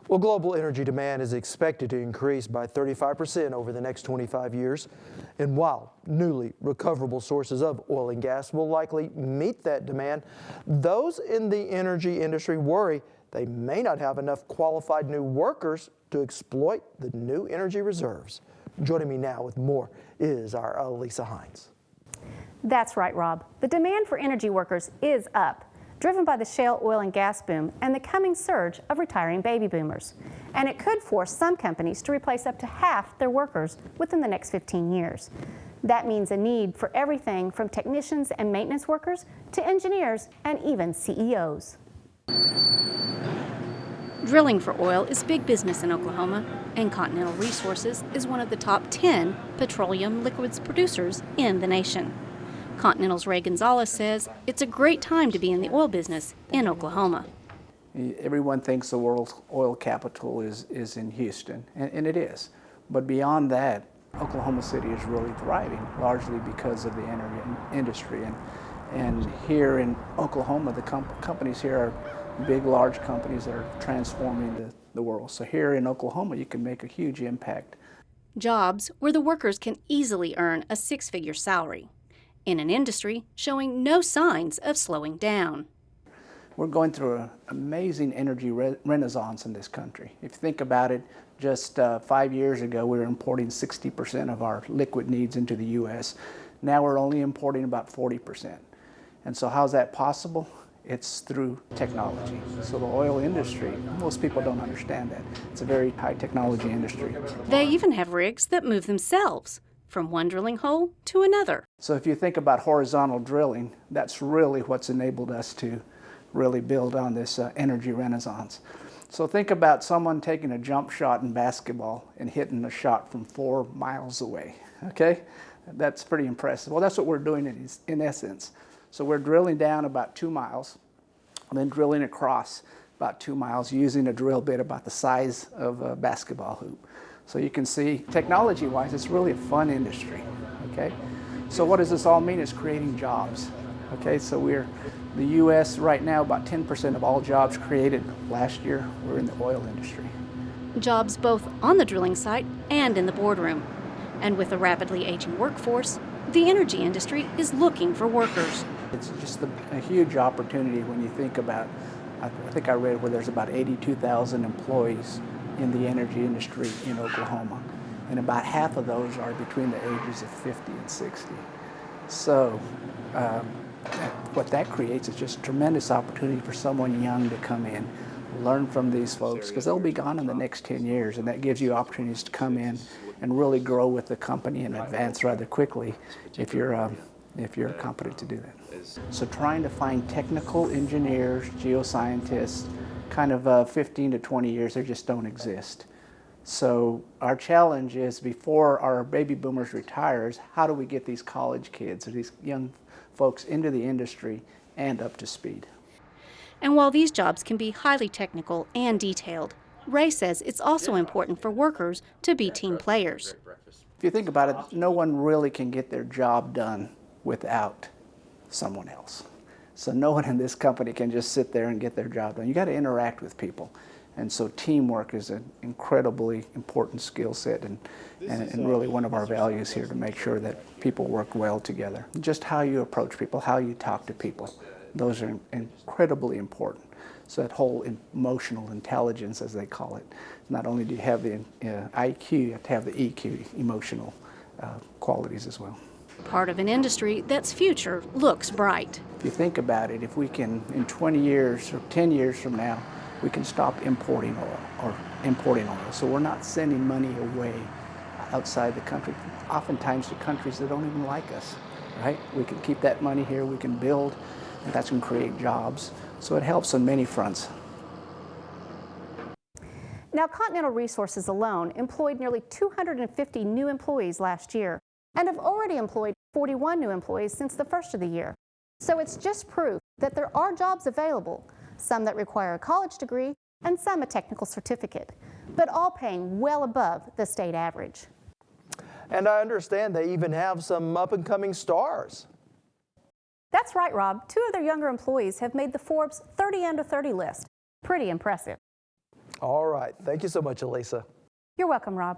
Well, global energy demand is expected to increase by 35% over the next 25 years. And while newly recoverable sources of oil and gas will likely meet that demand, those in the energy industry worry they may not have enough qualified new workers to exploit the new energy reserves. Joining me now with more is our Lisa Hines. That's right, Rob. The demand for energy workers is up, driven by the shale oil and gas boom and the coming surge of retiring baby boomers. And it could force some companies to replace up to half their workers within the next 15 years. That means a need for everything from technicians and maintenance workers to engineers and even CEOs. Drilling for oil is big business in Oklahoma, and Continental Resources is one of the top 10 petroleum liquids producers in the nation. Continental's Ray Gonzalez says it's a great time to be in the oil business in Oklahoma. Everyone thinks the world's oil capital is in Houston, and it is. But beyond that, Oklahoma City is really thriving, largely because of the energy industry. And here in Oklahoma, the companies here are big, large companies that are transforming the world. So here in Oklahoma, you can make a huge impact. Jobs where the workers can easily earn a six-figure salary, in an industry showing no signs of slowing down. We're going through an amazing energy renaissance in this country. If you think about it, just 5 years ago, we were importing 60% of our liquid needs into the U.S. Now we're only importing about 40%. And so how's that possible? It's through technology. So the oil industry, most people don't understand that. It's a very high technology industry. They even have rigs that move themselves from one drilling hole to another. So if you think about horizontal drilling, that's really what's enabled us to really build on this energy renaissance. So think about someone taking a jump shot in basketball and hitting a shot from 4 miles away, okay? That's pretty impressive. Well, that's what we're doing in essence. So we're drilling down about 2 miles and then drilling across about 2 miles using a drill bit about the size of a basketball hoop. So you can see, technology-wise, it's really a fun industry, okay? So what does this all mean? It's creating jobs, okay? So the U.S. right now, about 10% of all jobs created last year were in the oil industry. Jobs both on the drilling site and in the boardroom. And with a rapidly aging workforce, the energy industry is looking for workers. It's just a huge opportunity when you think about, I think I read where there's about 82,000 employees in the energy industry in Oklahoma. And about half of those are between the ages of 50 and 60. So what that creates is just a tremendous opportunity for someone young to come in, learn from these folks, because they'll be gone in the next 10 years, and that gives you opportunities to come in and really grow with the company and advance rather quickly if you're competent to do that. So trying to find technical engineers, geoscientists, kind of 15 to 20 years, they just don't exist. So our challenge is, before our baby boomers retires, how do we get these college kids or these young folks into the industry and up to speed? And while these jobs can be highly technical and detailed, Ray says it's also important for workers to be team players. If you think about it, no one really can get their job done without someone else. So no one in this company can just sit there and get their job done. You got to interact with people. And so teamwork is an incredibly important skill set and really one of our values here, to make sure that people work well together. Just how you approach people, how you talk to people, those are incredibly important. So that whole emotional intelligence, as they call it, not only do you have the IQ, you have to have the EQ, emotional qualities as well. Part of an industry that's future looks bright. If you think about it, if we can, in 20 years or 10 years from now, we can stop importing oil. So we're not sending money away outside the country, oftentimes to countries that don't even like us, right? We can keep that money here, we can build, and that's going to create jobs. So it helps on many fronts. Now, Continental Resources alone employed nearly 250 new employees last year and have already employed 41 new employees since the first of the year. So it's just proof that there are jobs available, some that require a college degree and some a technical certificate, but all paying well above the state average. And I understand they even have some up-and-coming stars. That's right, Rob. 2 of their younger employees have made the Forbes 30 Under 30 list. Pretty impressive. All right. Thank you so much, Elisa. You're welcome, Rob.